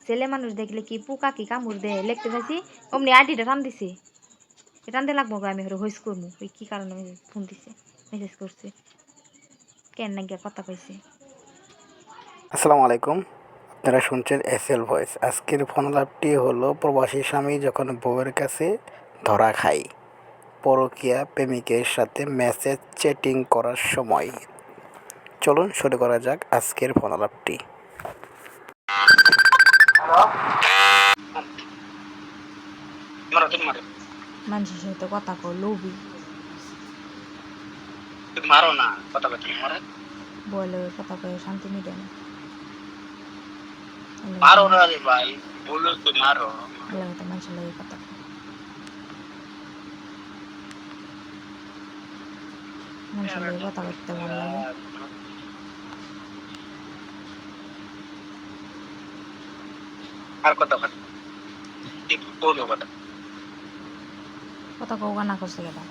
ছেলে মানুষ দেখলে কি পোকা কি কামড় দেয় লিখতে চাইছি অমনি আইডিটা টান দিছে টান দিয়ে লাগবো আমি হইস করবো ওই কি কারণে ফোন দিছে মেসেজ করছে কেন না গিয়ে কথা কইছে। আসসালামু আলাইকুম, আপনারা শুনছেন এসএল ভয়েস। আজকের ফোন লাভটি হলো প্রবাসী স্বামী যখন বউয়ের কাছে ধরা খায় পরকীয়া প্রেমিকের সাথে মেসেজ চ্যাটিং করার সময়। চলুন শুরু করা যাক আজকের ফোন লাভটি। মানুষের সাথে কথা কো লোভি মারো না কথা বলতে মারো বলে কথা কয়ে শান্তি মিটে না মারো না রে ভাই বলো তো মারো লাগে তো মানুষের লাগে কথা মানুষের লাগে কথা করতে ভালো লাগে। আর কথা বল ঠিক বলো কথা কথা কও গানা করছে কেটা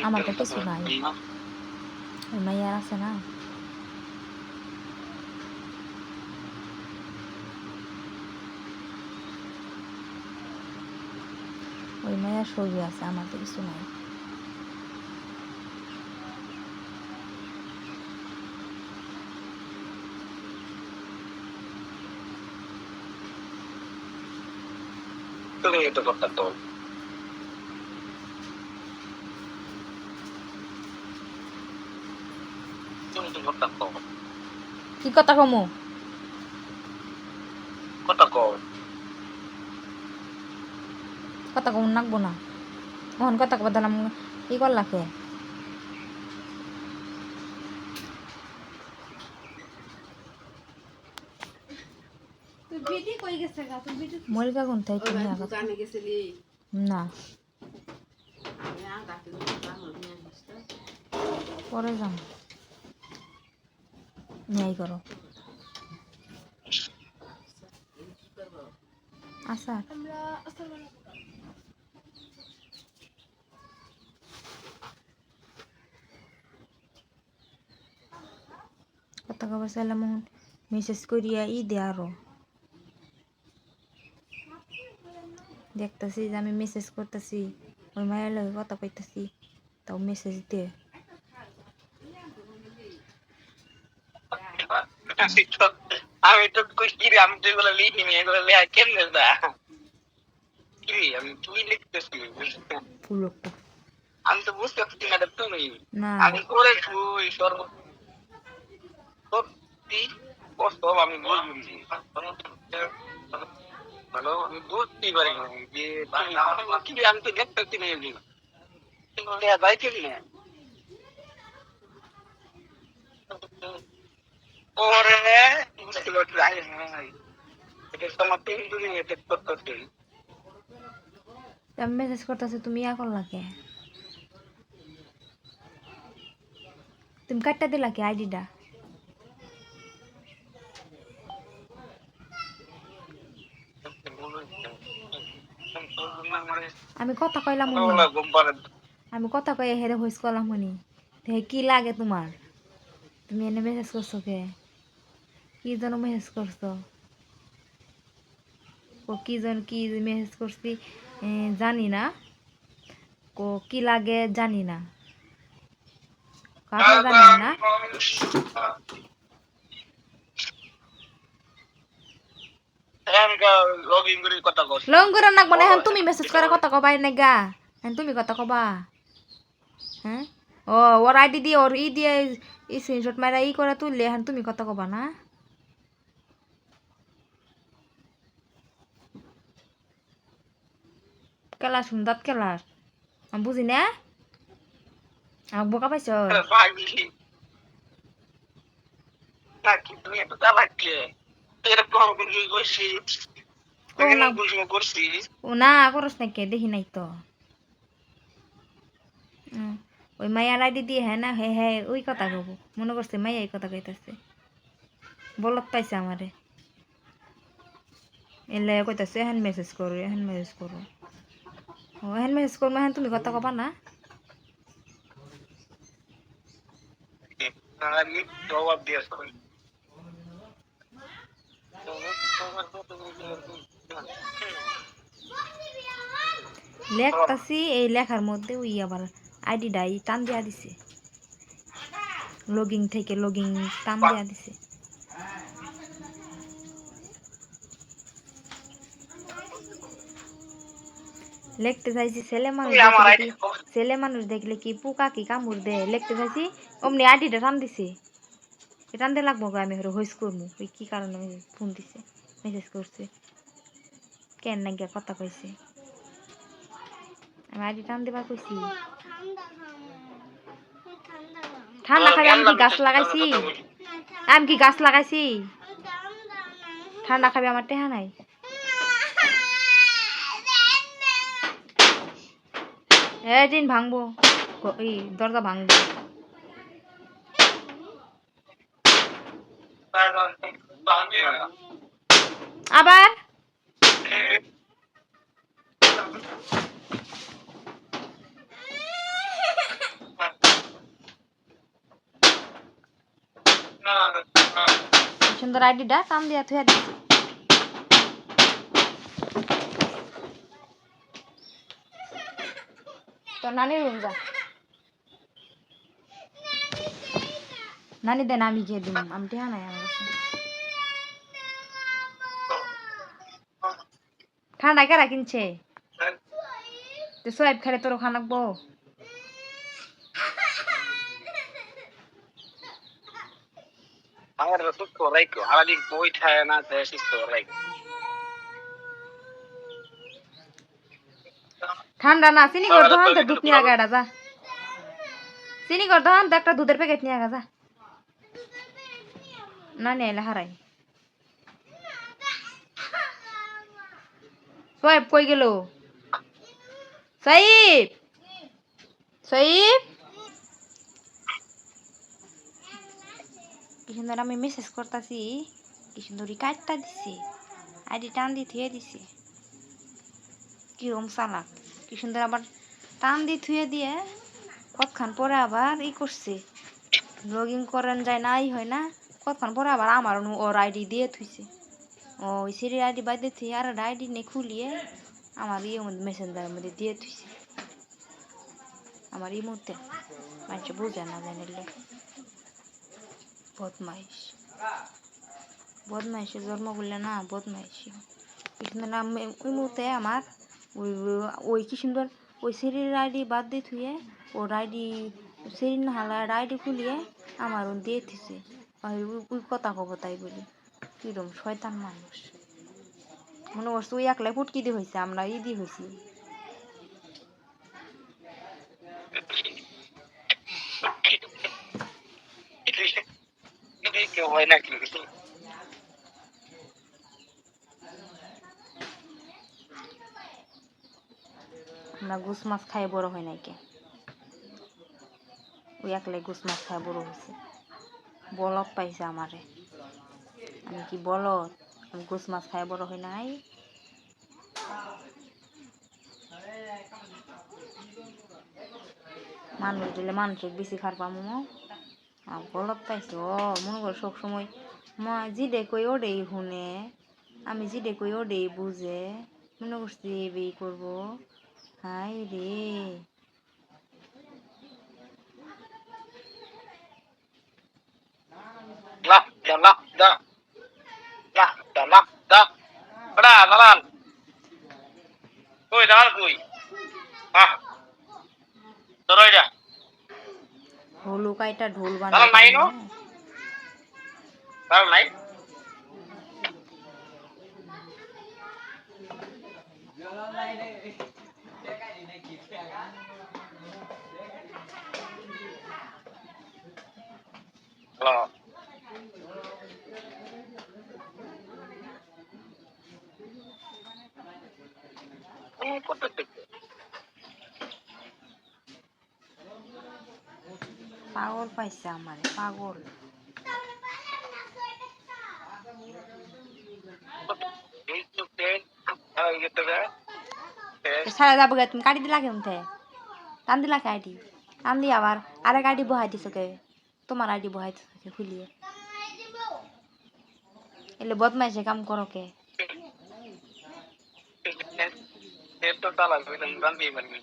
আমার তো কিছু নাই ওই মাইয়ার আছে না ওই মাইয়ার ছবি আছে আমার তো কিছু নাই। তুমি তো কথা তো কি কথা কমু কথা কও কথা কম নাকবো না তখন কথা কব দিলাম কি করলা কে মরিকা কোন তাই তুমি না পরে যাম ন্যায় করো আচ্ছা কথা কবার চাইলাম মেসেজ করিয়া দে আরো দেখতেছি যে আমি মেসেজ করতেছি ওই মায়ের লগে কথা কইতেছি তাও মেসেজ দে আমি তো কইছি আমি তো এগুলো লিখিনি এগুলো লেখা কেমনে দা কি আমি কি লিখতেছি ফুলকটা আমি তো বুঝতে পারছি না তুমি না আমি করে তুই সর্ব সত্যি কষ্ট আমি বুঝছি ভালো আমি বুঝতেই পারি না যে কি আমি তো দেখতেছি না এমনি কিন্তু লেখা যাইতে না পরে বুঝতে পারছি এটা তোমার তিন দিন এটা করতেছি আমি মেসেজ করতেছি তুমি ইয়া করলা কে তুমি কাটটা দিলা কে আইডিটা আমি কথা কইলাম আমি কথা কয়ে হেরে হইস করলাম মনি কি লাগে তোমার তুমি এনে মেসেজ করছো কে কি যেন মেসেজ করছো কি যেন কি মেসেজ করছি জানি না কি লাগে জানি না কাকে জানেন না লং করে নাকবো না এখন তুমি মেসেজ করে কথা কবাই না গা এখন তুমি কথা কবা হ্যাঁ ও ওর আইডি দিয়ে ওর দিয়ে স্ক্রিনশট মারা করে তুললে এখন তুমি কথা কবা না কেলাস দাঁত কেলাস আমি বুঝি না আমাকে বোকা পাইছ না করস না কে দেখি নাই তো ওই মাইয়ার আইডি দিয়ে হ্যাঁ না হ্যাঁ হ্যাঁ ওই কথা কব মনে করছে মাইয়া এই কথা কইতাছে বলত পাইছে আমারে এলে কইতাছে এখন মেসেজ করো ও এখন মেসেজ করবো এখন তুমি কথা কবা না আমি জবাব দিয়েছ লেখতাছি এই লেখার মধ্যে ওই আবার আইডিটাই টান দিয়া দিছে, লগিং থেকে লগিং টান দিয়া দিছে। লিখতে চাইছি ছেলে মানুষ দেখলে কি পোকা কি কামড় দেয়, লিখতে চাইছি অমনি আইডিটা টান দিছে। টান দিয়ে লাগবো গো, আমি হইস করবো ওই কি কারণে ফোন দিছে মেসেজ করছে কেন না গিয়া কথা কইছে, আমি আইডি টান দিবার কইছি। ঠান্ডা খাবে, আমি কি গাছ লাগাইছি? আমি কি গাছ লাগাইছি? ঠান্ডা খাবে, আমার টেহা নাই। দিন ভাঙবো, এই দরজা ভাঙবো। আবার সুন্দর আইডিটা টান দিয়া থুয়া দিছি। তো নানির রুম যা, নানি দেন আমি গিয়ে দিম, আমি টেহা নাই আমার কাছে। ঠান্ডা কেরা কিনছে? তো সোয়াইব খেলে তোর খানাকবো। আমার সুস্থ রাইকো আলাদিন বই খায় না দেয় সুস্থ রাইকো ঠান্ডা না চিনি কর দোকান তো দুধ নিয়ে আগা যা, চিনি কর দোকান তো একটা দুধের প্যাকেট নিয়ে আগা যা, না নিয়ে এলে হারাই। সোয়াইব কই গেল? সাইব সাইব কি সুন্দর আমি মেসেজ করতেছি, কি সুন্দরই কাটটা দিছে, আইডি টান দিয়ে থুয়ে দিছে। কিরম চালাক, কি সুন্দর আবার টান দিয়ে থুয়ে দিয়ে কতক্ষণ পরে আবার ই করছে, লগ ইন করেন যায় না, ই হয় না, কতক্ষণ পরে আবার আমার ওর আইডি দিয়ে থুইছে। ওই সিরির আইডি বাইরে থুয়ে আর আইডি নে খুলিয়ে আমার ইয়ে মেসেঞ্জারের মধ্যে দিয়ে থুইছে। আমার এই মুহূর্তে মানুষ বুঝে না জানিলে বদমাইশ, বদমাইশে জন্ম করলে না বদমাইশি। কি সুন্দর নাম ওই মুহূর্তে আমার ওই ওই কি সুন্দর ওই সিরির আইডি বাদ দিয়ে থুয়ে ওর আইডি সিরি না হলে আইডি খুলিয়ে আমার দিয়ে থুইছে। ওই কথা কব তাই বলি, কিরম শয়তান মানুষ। মনে করছে ওই একলাই ফুটকি দিয়ে হয়েছে, আমরা ইদি হয়েছি। কেউ হয় নাকি আমরা গুছ মাছ খাই বড় হয় নাই কে, ওই একলাই গুছ মাছ খাই বড় হয়েছে। বলত পাইছে আমারে, আমি কি বলত? আমি গুছ মাছ খাই বড় হয় নাই। মানুষ দিলে মানুষের বেশি খার পামো, বলত পাইছে। মনে কর সব সময় মা জিডে কই ওডেই শুনে, আমি জিডে কই ওডেই বুঝে, মনে করছি এই করবো। হাই রে, লাহ লাহ দা লাহ লাহ দা বড়া দালাল কই দালাল কই হ্যাঁ তোর ওইটা হলু কাইটা ঢোল দালাল নাই নো বানাই দালাল নাই হ্যালো কত পাগল পাইছে আমারে, পাগল। সারা যাবো গে, তুমি কাটি দিলা কেমন টান দিলা কে আইডি, টান দিয়ে আবার আরেক আইডি বহাই দিছো কে? তোমার আইডি বহাইতে থাকে খুলিয়ে এলে বদমাইশে কাম করো কে নেট তো চালাবে না জানবি মানে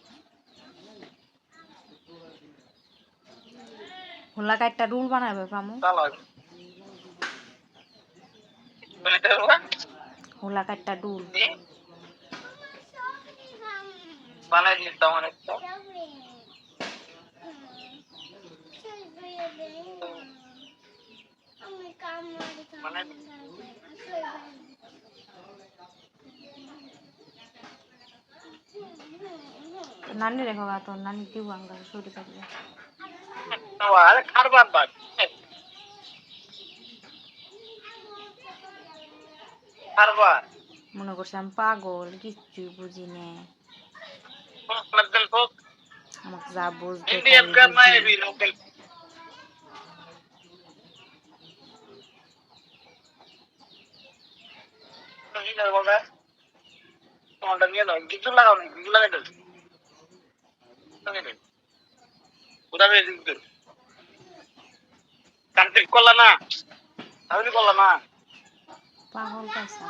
হোলাকা একটা রুল বানাবে পামু চালাবে হোলাকা একটা রুল বানাই দিতে আমার একটা মানে নানি রেখো গা তোর নানি দিব আঙ্গা ছুটি থাকবে আরে খারবার বাদ খারবার মনে করছে আমি পাগল কিচ্ছুই বুঝি নে लगन को আমাকে যা বুঝতে इंडियन তাই करना है বুঝি भी लोकल नहीं लगेगा तो डंगे लो कितना लगाओ नहीं कितना लगा दो लगा दो पूरा में दो कांटेक्ट कर लेना अभी कर लेना পাগল পাইছে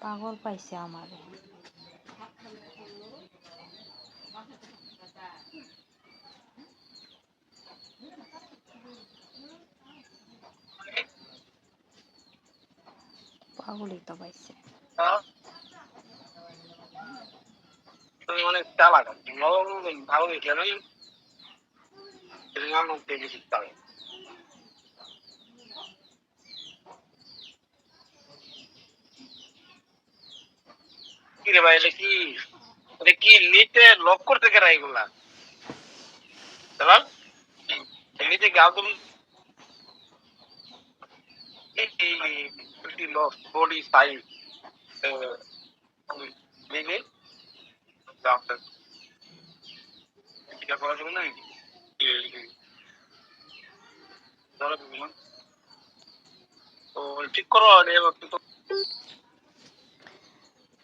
পাগল পাইছে আমারে পাগলই তো পাইছে हाँ तो मैंने क्या लगा लोग भाव देखा नहीं तेरे नाम पे भी दिखता है कि रे भाई लेकिन नीचे लॉक करते क्या रहेगा चला नीचे क्या तुम pretty low body size maybe doctor क्या करा जाए ना ये जरा भी ना तो ठीक करो और ये वक्त तो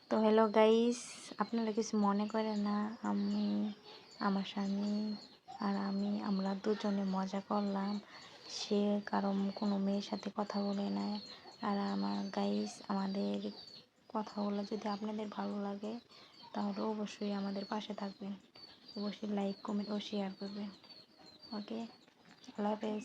তো হ্যালো গাইস আপনারা কিছু মনে করেন না আমি আমার স্বামী আর আমরা দুজনে মজা করলাম সে কারণ কোনো মেয়ের সাথে কথা বলে না আর আমার গাইস আমাদের কথাগুলো যদি আপনাদের ভালো লাগে তাহলে অবশ্যই আমাদের পাশে থাকবেন অবশ্যই লাইক কমেন্ট ও শেয়ার করবেন ওকে আল্লাহ হাফেজ